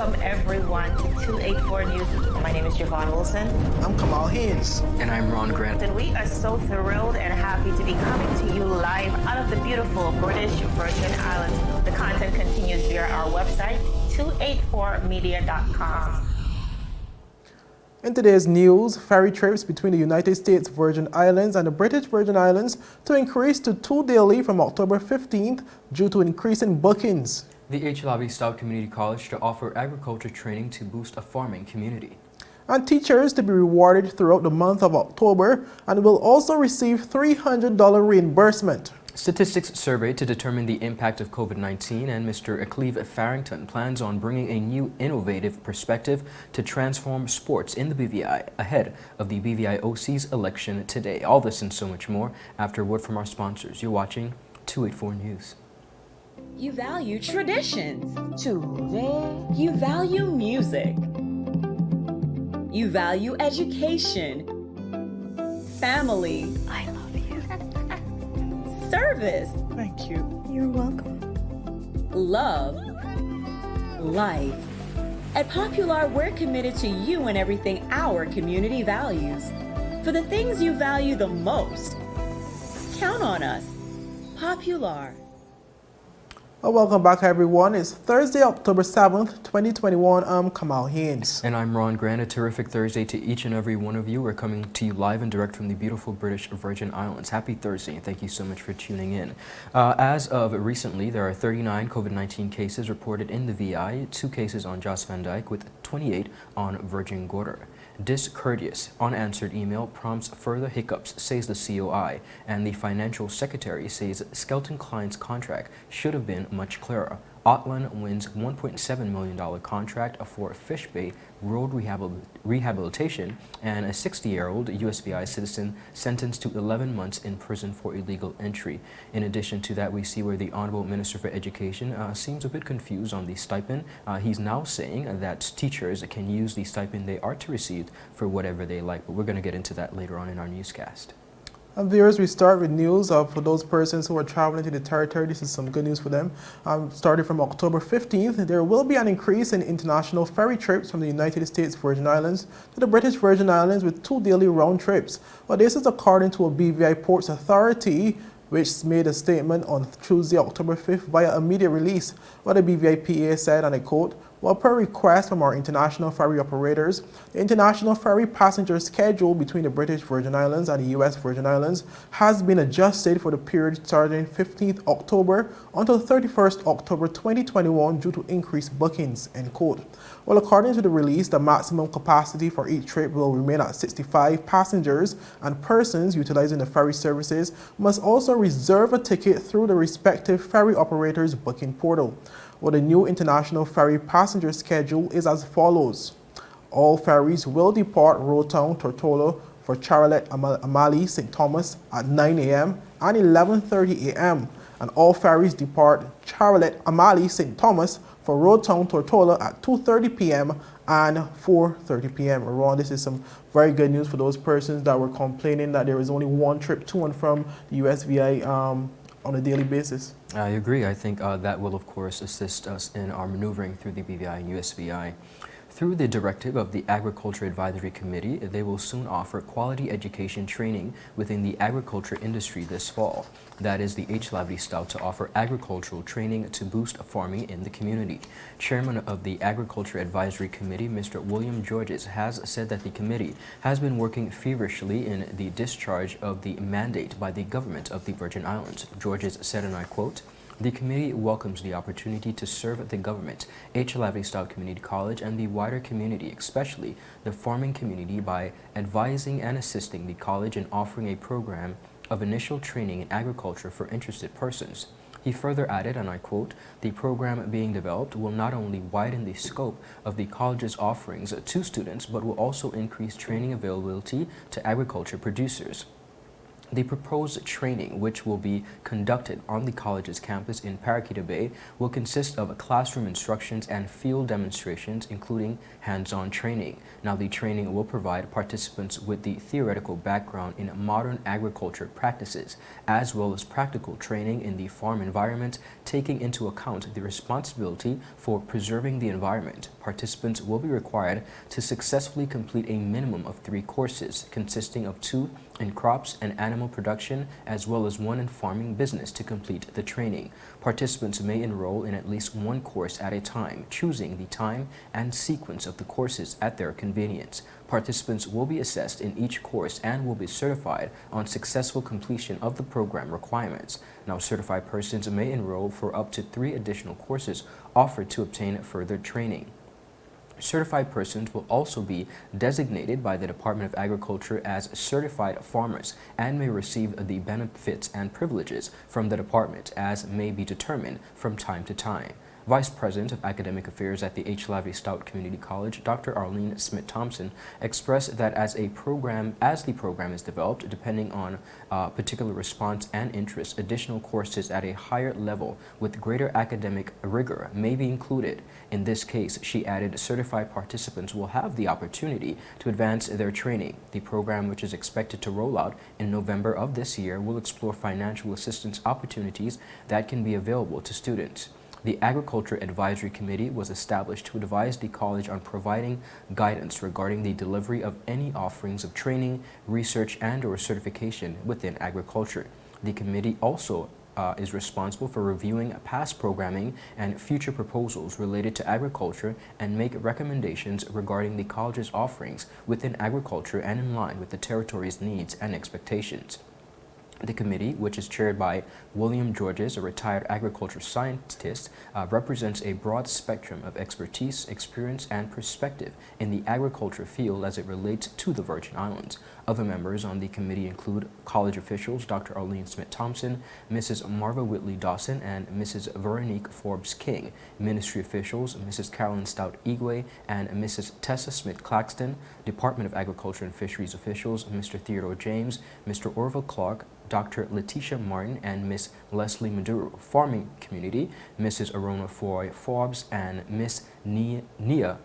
Welcome everyone to 284 News. My name is Javon Wilson. I'm Kamal Haynes. And I'm Ron Grant. And we are so thrilled and happy to be coming to you live out of the beautiful British Virgin Islands. The content continues via our website, 284media.com. In today's news, ferry trips between the United States Virgin Islands and the British Virgin Islands to increase to 2 daily from October 15th due to increase in bookings. The HLSCC Community College to offer agriculture training to boost a farming community. And teachers to be rewarded throughout the month of October and will also receive $300 reimbursement. Statistics survey to determine the impact of COVID-19, and Mr. Cleave Farrington plans on bringing a new innovative perspective to transform sports in the BVI ahead of the BVIOC's election today. All this and so much more after a word from our sponsors. You're watching 284 News. You value traditions. Today, you value music. You value education. Family. I love you. Service. Thank you. You're welcome. Love. Life. At Popular, we're committed to you and everything our community values. For the things you value the most, count on us. Popular. Well, welcome back, everyone. It's Thursday, October 7th, 2021. I'm Kamal Haynes. And I'm Ron Grant. A terrific Thursday to each and every one of you. We're coming to you live and direct from the beautiful British Virgin Islands. Happy Thursday, and thank you so much for tuning in. As of recently, there are 39 COVID-19 cases reported in the VI, 2 cases on Jos Van Dyke with 28 on Virgin Gorda. Discourteous, unanswered email prompts further hiccups, says the COI, and the financial secretary says Skelton Klein's contract should have been much clearer. Otland wins $1.7 million contract for Fish Bay road rehabilitation, and a 60-year-old USVI citizen sentenced to 11 months in prison for illegal entry. In addition to that, we see where the Honorable Minister for Education seems a bit confused on the stipend. He's now saying that teachers can use the stipend they are to receive for whatever they like, but we're going to get into that later on in our newscast. And viewers, we start with news for those persons who are traveling to the territory. This is some good news for them. Starting from October 15th, there will be an increase in international ferry trips from the United States Virgin Islands to the British Virgin Islands with 2 daily round trips. Well, this is according to a BVI Ports Authority, which made a statement on Tuesday, October 5th via a media release, where the BVI PA said, and I quote, "Well, per request from our international ferry operators, the international ferry passenger schedule between the British Virgin Islands and the US Virgin Islands has been adjusted for the period starting 15th October until 31st October 2021 due to increased bookings," end quote. Well, according to the release, the maximum capacity for each trip will remain at 65 passengers, and persons utilizing the ferry services must also reserve a ticket through the respective ferry operator's booking portal. Well, the new international ferry passenger schedule is as follows. All ferries will depart Roetown, Tortola for Charlotte Amalie St. Thomas at 9 a.m. and 11:30 a.m. And all ferries depart Charlotte Amalie St. Thomas for Roetown, Tortola at 2:30 p.m. and 4:30 p.m. Ron, this is some very good news for those persons that were complaining that there is only one trip to and from the USVI on a daily basis. I agree. I think that will, of course, assist us in our maneuvering through the BVI and USVI. Through the directive of the Agriculture Advisory Committee, they will soon offer quality education training within the agriculture industry this fall. That is the HLSCC to offer agricultural training to boost farming in the community. Chairman of the Agriculture Advisory Committee, Mr. William Georges, has said that the committee has been working feverishly in the discharge of the mandate by the government of the Virgin Islands. Georges said, and I quote, "The committee welcomes the opportunity to serve the government, HLSCC Community College, and the wider community, especially the farming community, by advising and assisting the college in offering a program of initial training in agriculture for interested persons." He further added, and I quote, "The program being developed will not only widen the scope of the college's offerings to students, but will also increase training availability to agriculture producers." The proposed training, which will be conducted on the college's campus in Paraquita Bay, will consist of classroom instructions and field demonstrations, including hands-on training. Now, the training will provide participants with the theoretical background in modern agriculture practices, as well as practical training in the farm environment, taking into account the responsibility for preserving the environment. Participants will be required to successfully complete a minimum of 3 courses, consisting of 2 in crops and animal production, as well as 1 in farming business to complete the training. Participants may enroll in at least 1 course at a time, choosing the time and sequence of the courses at their convenience. Participants will be assessed in each course and will be certified on successful completion of the program requirements. Now, certified persons may enroll for up to 3 additional courses offered to obtain further training. Certified persons will also be designated by the Department of Agriculture as certified farmers and may receive the benefits and privileges from the department as may be determined from time to time. Vice President of Academic Affairs at the HLSCC Stout Community College, Dr. Arlene Smith-Thompson, expressed that as the program is developed, depending on particular response and interest, additional courses at a higher level with greater academic rigor may be included. In this case, she added, certified participants will have the opportunity to advance their training. The program, which is expected to roll out in November of this year, will explore financial assistance opportunities that can be available to students. The Agriculture Advisory Committee was established to advise the college on providing guidance regarding the delivery of any offerings of training, research, and/or certification within agriculture. The committee also is responsible for reviewing past programming and future proposals related to agriculture and make recommendations regarding the college's offerings within agriculture and in line with the territory's needs and expectations. The committee, which is chaired by William Georges, a retired agriculture scientist, represents a broad spectrum of expertise, experience, and perspective in the agriculture field as it relates to the Virgin Islands. Other members on the committee include college officials Dr. Arlene Smith-Thompson, Mrs. Marva Whitley Dawson, and Mrs. Veronique Forbes-King, ministry officials Mrs. Carolyn Stout-Igwe and Mrs. Tessa Smith-Claxton, Department of Agriculture and Fisheries officials Mr. Theodore James, Mr. Orville Clark, Dr. Letitia Martin, and Miss Leslie Maduro, farming community, Mrs. Arona Foy Forbes, and Miss Nia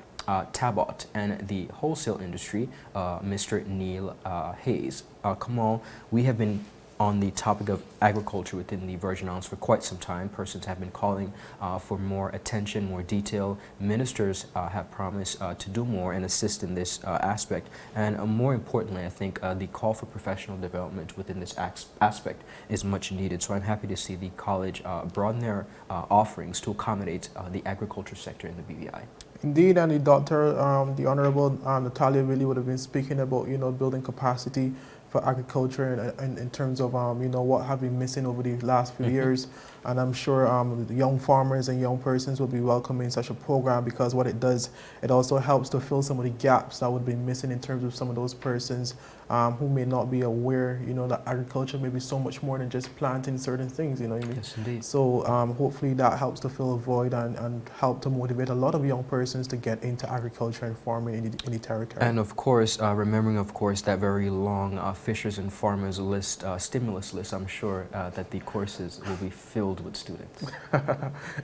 Tabot, and the wholesale industry, Mr. Neil Hayes. Kamal, we have been on the topic of agriculture within the Virgin Islands for quite some time. Persons have been calling for more attention, more detail. Ministers have promised to do more and assist in this aspect. And more importantly, I think the call for professional development within this aspect is much needed. So I'm happy to see the college broaden their offerings to accommodate the agriculture sector in the BVI. Indeed, and the Honorable Natalia really would have been speaking about, building capacity for agriculture and in terms of, what have been missing over the last few years. And I'm sure the young farmers and young persons will be welcoming such a program, because what it does, it also helps to fill some of the gaps that would be missing in terms of some of those persons who may not be aware, that agriculture may be so much more than just planting certain things, you know what I mean? Yes, indeed. So hopefully that helps to fill a void and help to motivate a lot of young persons to get into agriculture and farming in the territory. And of course, remembering, of course, that very long Fishers and Farmers list, stimulus list, I'm sure that the courses will be filled with students.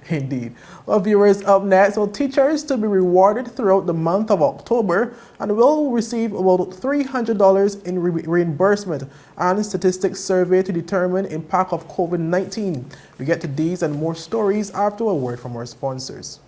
Indeed. Well, viewers, up next, so teachers to be rewarded throughout the month of October and will receive about $300 in reimbursement and statistics survey to determine impact of COVID-19. We get to these and more stories after a word from our sponsors.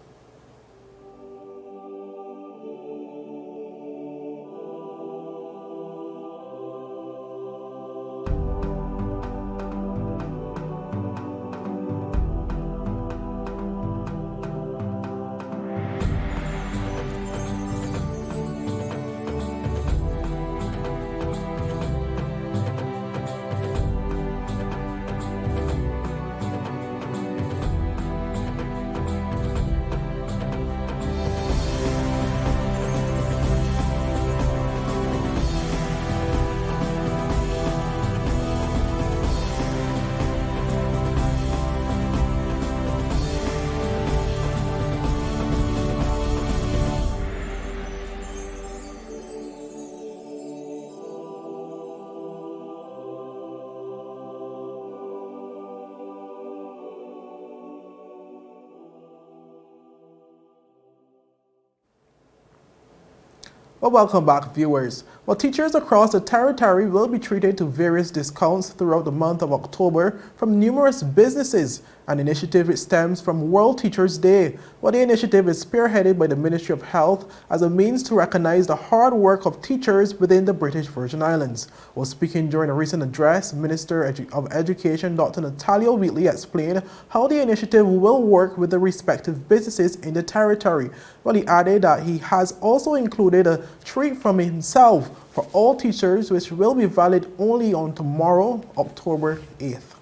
Well, welcome back, viewers. Well, teachers across the territory will be treated to various discounts throughout the month of October from numerous businesses. An initiative which stems from World Teachers Day. Well, the initiative is spearheaded by the Ministry of Health as a means to recognize the hard work of teachers within the British Virgin Islands. While speaking during a recent address, Minister of Education Dr. Natalia Wheatley explained how the initiative will work with the respective businesses in the territory. Well, he added that he has also included a treat from himself for all teachers, which will be valid only on tomorrow, October 8th.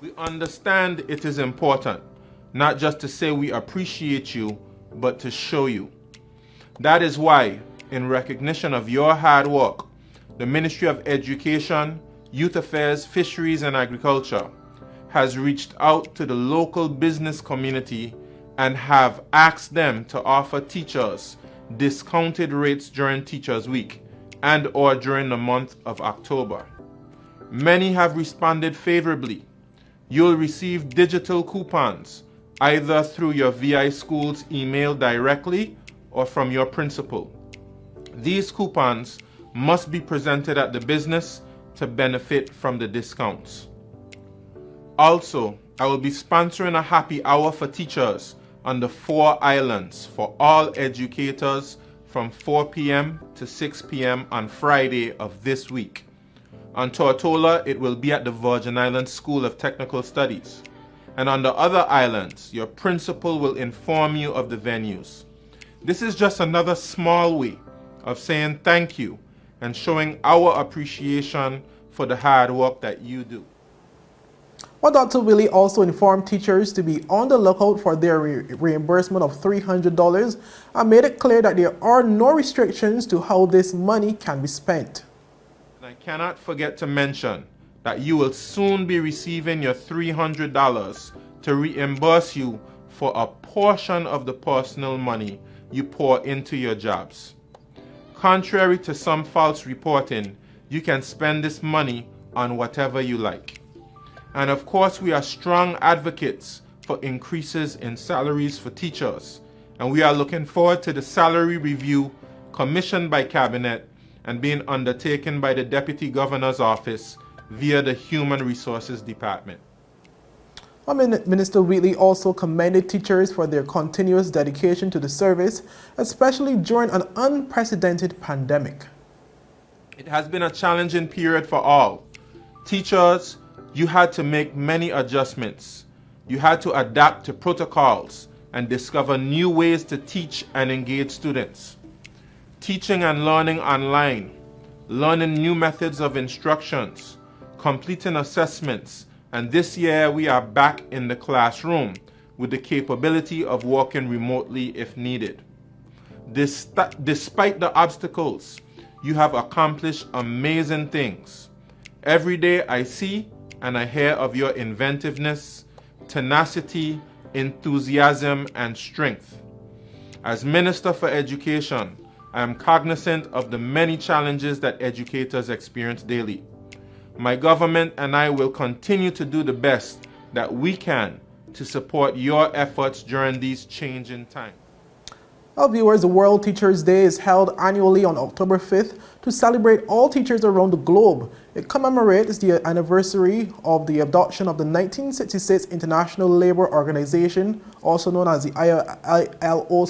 We understand it is important, not just to say we appreciate you, but to show you. That is why, in recognition of your hard work, the Ministry of Education, Youth Affairs, Fisheries and Agriculture has reached out to the local business community and have asked them to offer teachers discounted rates during Teachers Week and or during the month of October. Many have responded favorably. You'll receive digital coupons either through your VI school's email directly or from your principal. These coupons must be presented at the business to benefit from the discounts. Also, I will be sponsoring a happy hour for teachers on the 4 islands for all educators from 4 p.m. to 6 p.m. on Friday of this week. On Tortola, it will be at the Virgin Islands School of Technical Studies. And on the other islands, your principal will inform you of the venues. This is just another small way of saying thank you and showing our appreciation for the hard work that you do. Well, Dr. Willie also informed teachers to be on the lookout for their reimbursement of $300 and made it clear that there are no restrictions to how this money can be spent. I cannot forget to mention that you will soon be receiving your $300 to reimburse you for a portion of the personal money you pour into your jobs. Contrary to some false reporting, you can spend this money on whatever you like. And of course, we are strong advocates for increases in salaries for teachers, and we are looking forward to the salary review commissioned by Cabinet and being undertaken by the Deputy Governor's Office via the Human Resources Department. Minister Wheatley also commended teachers for their continuous dedication to the service, especially during an unprecedented pandemic. It has been a challenging period for all. Teachers, you had to make many adjustments. You had to adapt to protocols and discover new ways to teach and engage students. Teaching and learning online, learning new methods of instructions, completing assessments, and this year we are back in the classroom with the capability of working remotely if needed. Despite the obstacles, you have accomplished amazing things. Every day I see and I hear of your inventiveness, tenacity, enthusiasm, and strength. As Minister for Education, I am cognizant of the many challenges that educators experience daily. My government and I will continue to do the best that we can to support your efforts during these changing times. Well, viewers, the World Teachers Day is held annually on October 5th to celebrate all teachers around the globe. It commemorates the anniversary of the adoption of the 1966 International Labour Organization, also known as the ILO,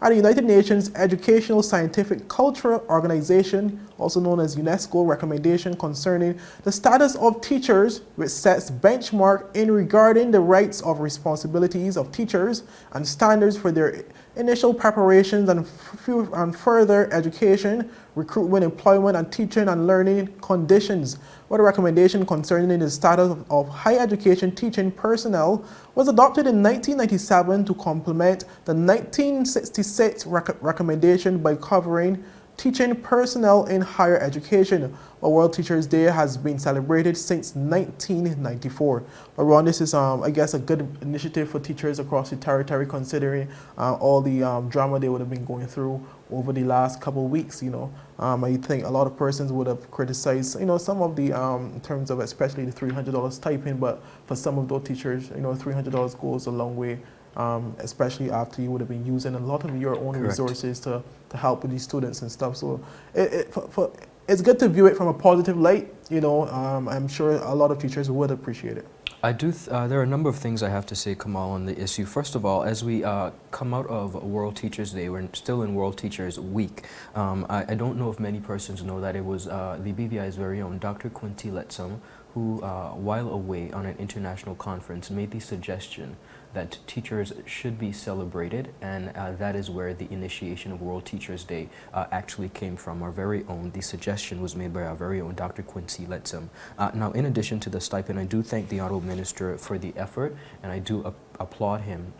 and the United Nations Educational, Scientific, Cultural Organization, also known as UNESCO, recommendation concerning the status of teachers, which sets benchmark in regarding the rights of responsibilities of teachers and standards for their initial preparations and further education, recruitment, employment, and teaching and learning conditions. What a recommendation concerning the status of higher education teaching personnel was adopted in 1997 to complement the 1966 recommendation by covering teaching personnel in higher education. World Teachers Day has been celebrated since 1994. Ron, this is, I guess, a good initiative for teachers across the territory, considering all the drama they would have been going through over the last couple of weeks. I think a lot of persons would have criticized, some of the, in terms of especially the $300 stipend, but for some of those teachers, $300 goes a long way especially after you would have been using a lot of your own Correct. resources to help with these students and stuff. So it's good to view it from a positive light. You know, I'm sure a lot of teachers would appreciate it. I do. There are a number of things I have to say, Kamal, on the issue. First of all, as we come out of World Teachers Day, we're still in World Teachers Week. I don't know if many persons know that it was the BVI's very own Dr. Quinty Lettsome who, while away on an international conference, made the suggestion that teachers should be celebrated, and that is where the initiation of World Teachers Day actually came from. Our very own, the suggestion was made by our very own Dr. Quinty Lettsome. Now, in addition to the stipend, I do thank the Honorable Minister for the effort, and I do applaud him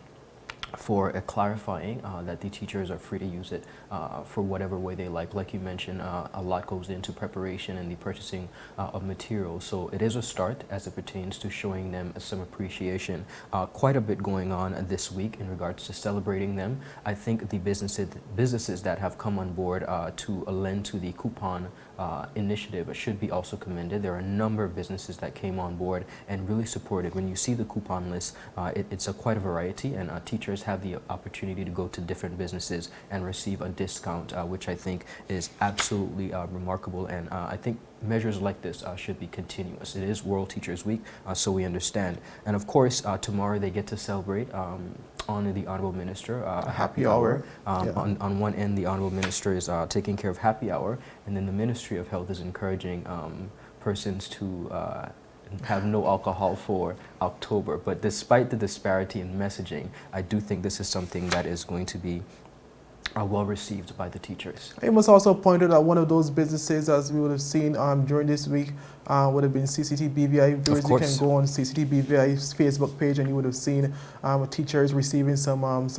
for clarifying that the teachers are free to use it for whatever way they like. Like you mentioned, a lot goes into preparation and the purchasing of materials. So it is a start as it pertains to showing them some appreciation. Quite a bit going on this week in regards to celebrating them. I think the businesses that have come on board to lend to the coupon initiative should be also commended. There are a number of businesses that came on board and really supported. When you see the coupon list, it's quite a variety, and teachers have the opportunity to go to different businesses and receive a discount, which I think is absolutely remarkable, and I think measures like this should be continuous. It is World Teachers Week, so we understand. And of course, tomorrow they get to celebrate on the Honorable Minister, happy hour. On one end, the Honorable Minister is taking care of happy hour, and then the Ministry of Health is encouraging persons to have no alcohol for October. But despite the disparity in messaging, I do think this is something that is going to be well received by the teachers. It was also pointed out one of those businesses, as we would have seen during this week, would have been CCT BVI. Viewers, you can go on CCT BVI's Facebook page, and you would have seen teachers receiving some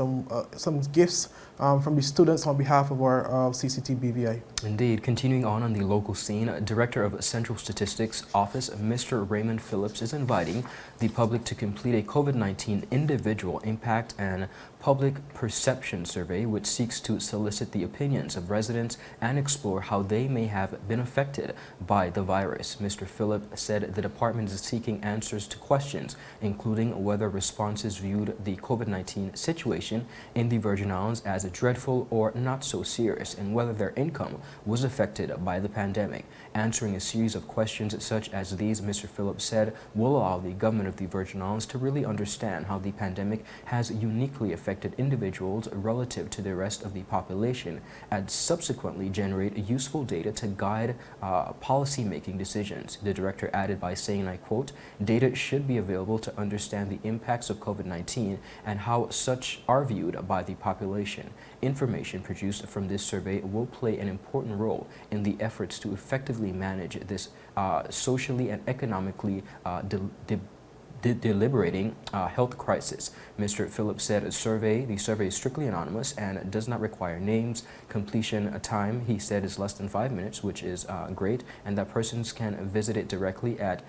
gifts from the students on behalf of our CCT BVI. Indeed. Continuing on the local scene, Director of Central Statistics Office, Mr. Raymond Phillips, is inviting the public to complete a COVID-19 individual impact and public perception survey, which seeks to solicit the opinions of residents and explore how they may have been affected by the virus. Mr. Phillips said the department is seeking answers to questions, including whether responses viewed the COVID-19 situation in the Virgin Islands as dreadful or not so serious, and whether their income was affected by the pandemic. Answering a series of questions such as these, Mr. Phillips said, will allow the government of the Virgin Islands to really understand how the pandemic has uniquely affected individuals relative to the rest of the population, and subsequently generate useful data to guide policy-making decisions. The director added by saying, and I quote, "Data should be available to understand the impacts of COVID-19 and how such are viewed by the population. Information produced from this survey will play an important role in the efforts to effectively manage this socially and economically deliberating health crisis." Mr. Phillips said the survey is strictly anonymous and does not require names. Completion time, he said, is less than 5 minutes, which is great, and that persons can visit it directly at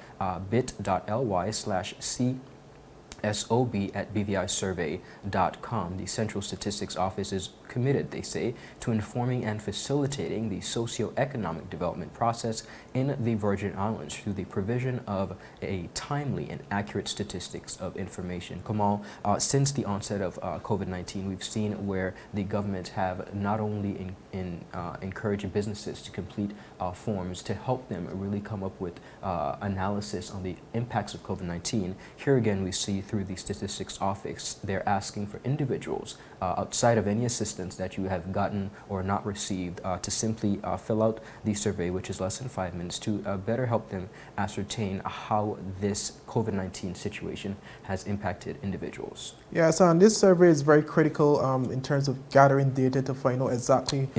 bit.ly/CSOB@bvisurvey.com. The Central Statistics Office is committed, they say, to informing and facilitating the socio-economic development process in the Virgin Islands through the provision of a timely and accurate statistics of information. Kamal, since the onset of COVID-19, we've seen where the government have not only encouraged businesses to complete forms to help them really come up with analysis on the impacts of COVID-19. Here again, we see through the Statistics Office, they're asking for individuals outside of any assistance that you have gotten or not received to simply fill out the survey, which is less than 5 minutes, to better help them ascertain how this COVID-19 situation has impacted individuals. Yes, and this survey is very critical in terms of gathering data to find out exactly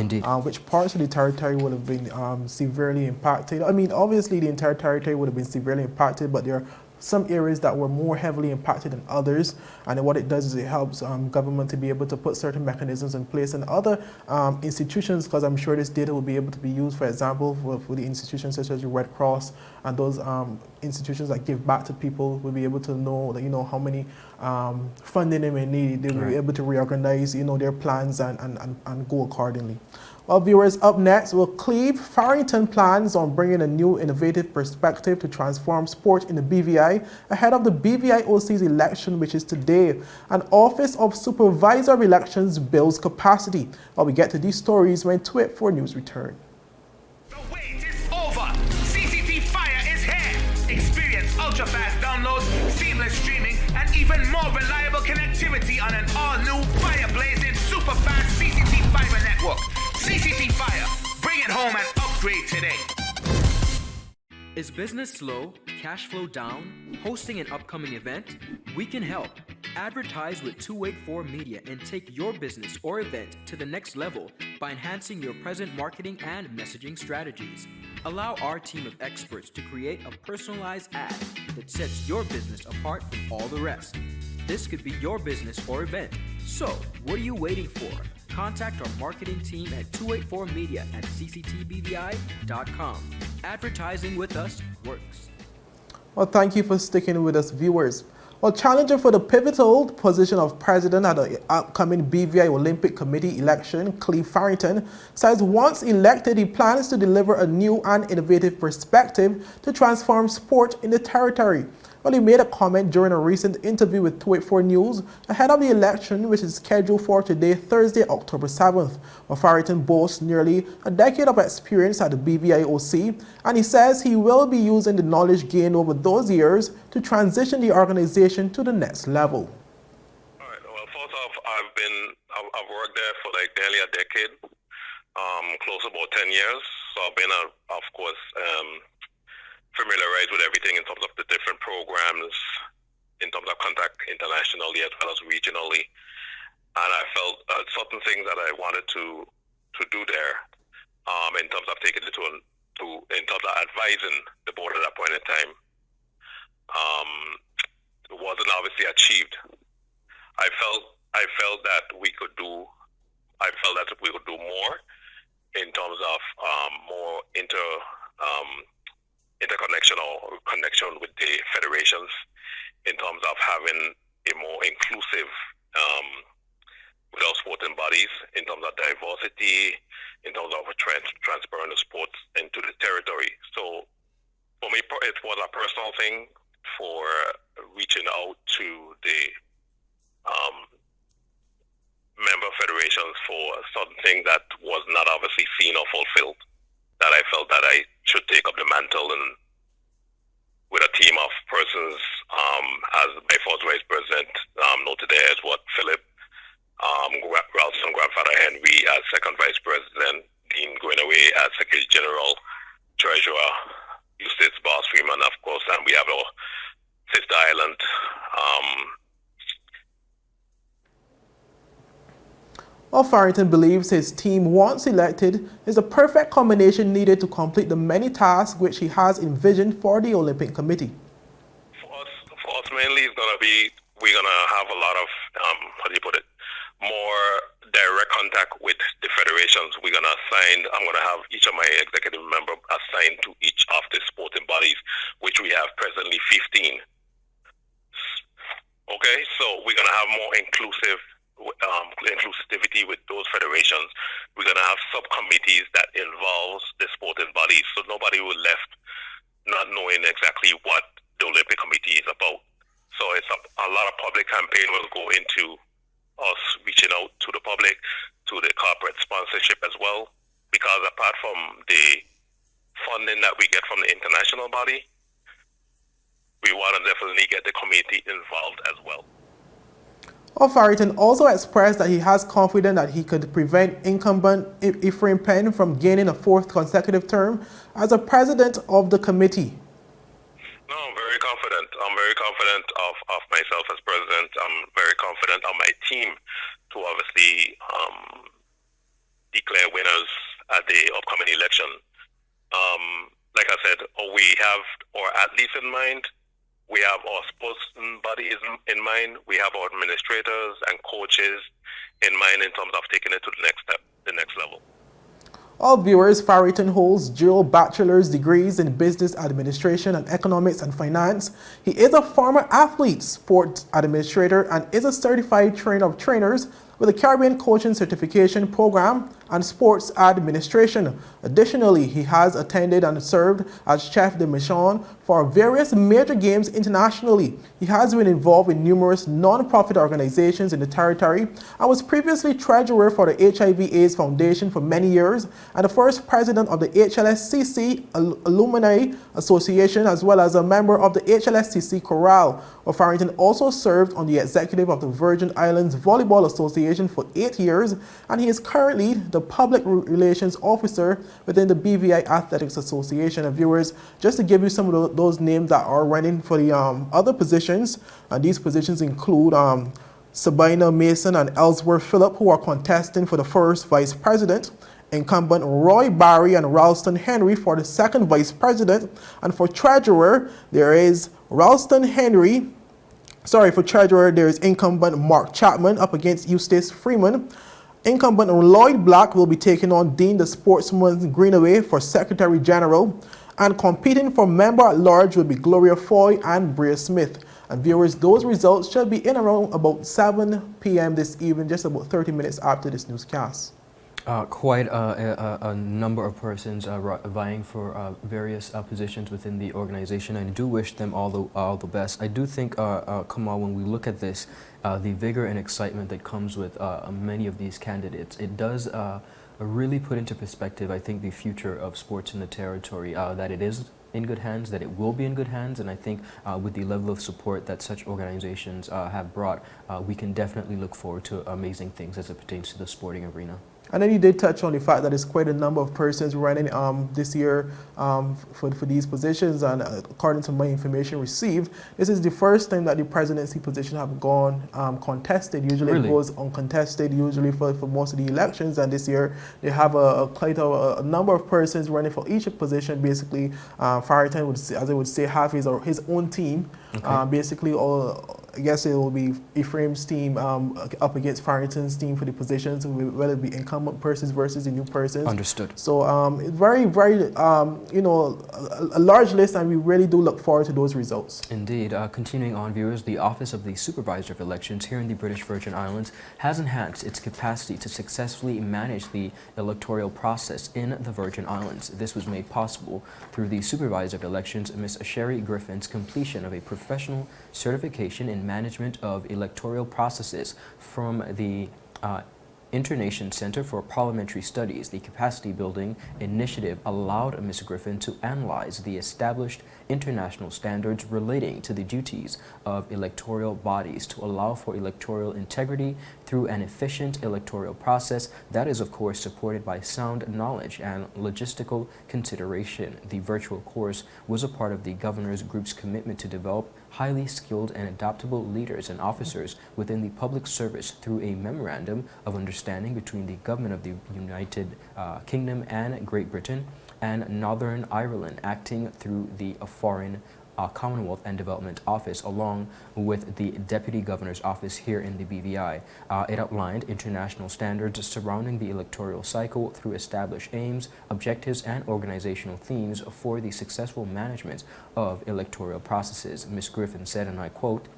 which parts of the territory would have been severely impacted. I mean, obviously the entire territory would have been severely impacted, but there are some areas that were more heavily impacted than others, and what it does is it helps government to be able to put certain mechanisms in place, and other institutions, because I'm sure this data will be able to be used, for example, for the institutions such as the Red Cross and those institutions that give back to people will be able to know that, how many funding they may need. They will be able to reorganize, their plans and go accordingly. Well, viewers, up next, will Cleave Farrington plans on bringing a new innovative perspective to transform sport in the BVI ahead of the BVIOC's election, which is today. An Office of Supervisor of Elections builds capacity. Well, we get to these stories when 284 News return. The wait is over. CCT Fire is here. Experience ultra-fast downloads, seamless streaming, and even more reliable connectivity on an all-new fire-blazing super-fast CCT Fiber network. CCT Fire, bring it home and upgrade today. Is business slow, cash flow down, hosting an upcoming event? We can help. Advertise with 284 Media and take your business or event to the next level by enhancing your present marketing and messaging strategies. Allow our team of experts to create a personalized ad that sets your business apart from all the rest. This could be your business or event. So, what are you waiting for? Contact our marketing team at 284media@cctbvi.com. Advertising with us works. Well, thank you for sticking with us, viewers. Well, challenger for the pivotal position of president at the upcoming BVI Olympic Committee election, Cleave Farrington, says once elected, he plans to deliver a new and innovative perspective to transform sport in the territory. Well, he made a comment during a recent interview with 284 News ahead of the election, which is scheduled for today, Thursday, October 7th. Well, Farrington boasts nearly a decade of experience at the BVIOC, and he says he will be using the knowledge gained over those years to transition the organization to the next level. All right. Well, first off, I've worked there for like nearly a decade, close to about 10 years. So I've been, of course, familiarized with everything in terms of the different programs, in terms of contact internationally as well as regionally. And I felt certain things that I wanted to do there, in terms of taking it in terms of advising the board at that point in time, wasn't obviously achieved. I felt that we could do more in terms of more interconnection or connection with the federations, in terms of having a more inclusive with our sporting bodies, in terms of diversity, in terms of transferring the sports into the territory. So for me, it was a personal thing for reaching out to the member federations for certain things that was not obviously seen or fulfilled, that I felt that I should take up the mantle, and with a team of persons, as my first vice president noted there as what Philip, Ralston Grandfather Henry as second vice president, Dean Greenaway as secretary general, treasurer Eustace Boss Freeman, of course, and we have our sister island. Well, Farrington believes his team, once elected, is the perfect combination needed to complete the many tasks which he has envisioned for the Olympic Committee. For us mainly, we're going to have a lot of, more direct contact with the federations. I'm going to have each of my executive members assigned to each of the sporting bodies, which we have presently 15. Okay, so we're going to have more inclusivity with those federations. We're going to have subcommittees that involves the sporting bodies, so nobody will left not knowing exactly what the Olympic Committee is about. So it's a lot of public campaign will go into us reaching out to the public, to the corporate sponsorship as well, because apart from the funding that we get from the international body, we want to definitely get the committee involved as well. Well, Farrington also expressed that he has confidence that he could prevent incumbent Ephraim Penn from gaining a fourth consecutive term as a president of the committee. No, I'm very confident. I'm very confident of myself as president. I'm very confident of my team to obviously declare winners at the upcoming election. Like I said, we have, or at least in mind, we have our sports body in mind. We have our administrators and coaches in mind in terms of taking it to the next step, the next level. All viewers, Farrington holds dual bachelor's degrees in business administration and economics and finance. He is a former athlete, sports administrator, and is a certified trainer of trainers with a Caribbean Coaching Certification Program and Sports Administration. Additionally, he has attended and served as chef de mission for various major games internationally. He has been involved in numerous non-profit organizations in the territory and was previously treasurer for the HIV/AIDS Foundation for many years and the first president of the HLSCC Alumni Association, as well as a member of the HLSCC Chorale. Farrington also served on the executive of the Virgin Islands Volleyball Association for 8 years, and he is currently the public relations officer within the BVI Athletics Association. And viewers, just to give you some of those names that are running for the other positions, these positions include Sabina Mason and Ellsworth Phillip, who are contesting for the first vice president. Incumbent Roy Barry and Ralston Henry for the second vice president. And for treasurer, there is there is incumbent Mark Chapman up against Eustace Freeman. Incumbent Lloyd Black will be taking on Dean the Sportsman Greenaway for Secretary General. And competing for member at large will be Gloria Foy and Brea Smith. And viewers, those results should be in around about 7 p.m. this evening, just about 30 minutes after this newscast. Quite a number of persons vying for various positions within the organization. I do wish them all the best. I do think, Kamal, when we look at this, the vigor and excitement that comes with many of these candidates, it does really put into perspective, I think, the future of sports in the territory, that it is in good hands, that it will be in good hands, and I think with the level of support that such organizations have brought, we can definitely look forward to amazing things as it pertains to the sporting arena. And then you did touch on the fact that there's quite a number of persons running this year for these positions, and according to my information received, this is the first time that the presidency position have gone contested. Usually It goes uncontested, usually for most of the elections, and this year they have quite a number of persons running for each position. Basically, Farrington would, as I would say, have his own team. Okay. Basically, I guess it will be Ephraim's team up against Farrington's team for the positions, whether it be incumbent persons versus the new persons. Understood. So very, very, a large list, and we really do look forward to those results. Indeed. Continuing on, viewers, the Office of the Supervisor of Elections here in the British Virgin Islands has enhanced its capacity to successfully manage the electoral process in the Virgin Islands. This was made possible through the Supervisor of Elections, Ms. Sherry Griffin's completion of a professional certification in management of electoral processes from the Internation Center for Parliamentary Studies. The capacity building initiative allowed Ms. Griffin to analyze the established international standards relating to the duties of electoral bodies to allow for electoral integrity through an efficient electoral process that is, of course, supported by sound knowledge and logistical consideration. The virtual course was a part of the Governor's Group's commitment to develop highly skilled and adaptable leaders and officers within the public service through a memorandum of understanding between the government of the United Kingdom and Great Britain and Northern Ireland, acting through the Foreign Commonwealth and Development Office, along with the Deputy Governor's Office here in the BVI. It outlined international standards surrounding the electoral cycle through established aims, objectives, and organizational themes for the successful management of electoral processes. Ms. Griffin said, and I quote,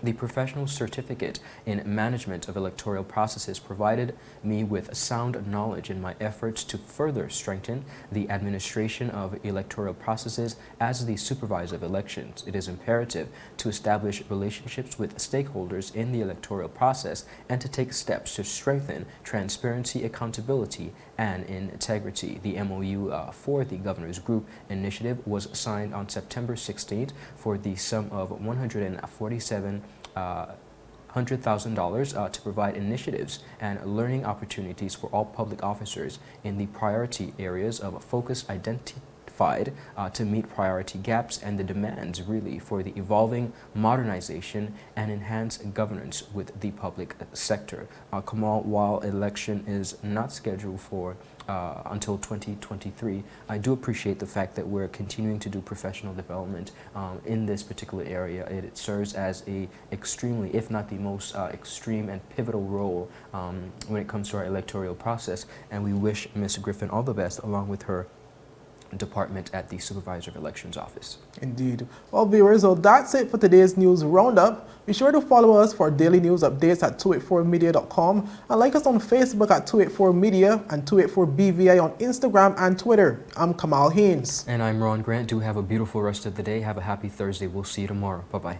"The professional certificate in management of electoral processes provided me with sound knowledge in my efforts to further strengthen the administration of electoral processes as the Supervisor of Elections. It is imperative to establish relationships with stakeholders in the electoral process and to take steps to strengthen transparency, accountability, and integrity." The MOU for the Governor's Group initiative was signed on September 16th for the sum of $100,000 to provide initiatives and learning opportunities for all public officers in the priority areas of focus identified to meet priority gaps and the demands really for the evolving modernization and enhanced governance with the public sector. Kamal, while election is not scheduled for until 2023, I do appreciate the fact that we're continuing to do professional development in this particular area. It serves as a extremely, if not the most extreme and pivotal role when it comes to our electoral process, and we wish Ms. Griffin all the best along with her department at the Supervisor of Elections office. Indeed. Well, viewers, so that's it for today's news roundup. Be sure to follow us for daily news updates at 284media.com and like us on Facebook at 284media and 284BVI on Instagram and Twitter. I'm Kamal Haynes. And I'm Ron Grant. Do have a beautiful rest of the day. Have a happy Thursday. We'll see you tomorrow. Bye-bye.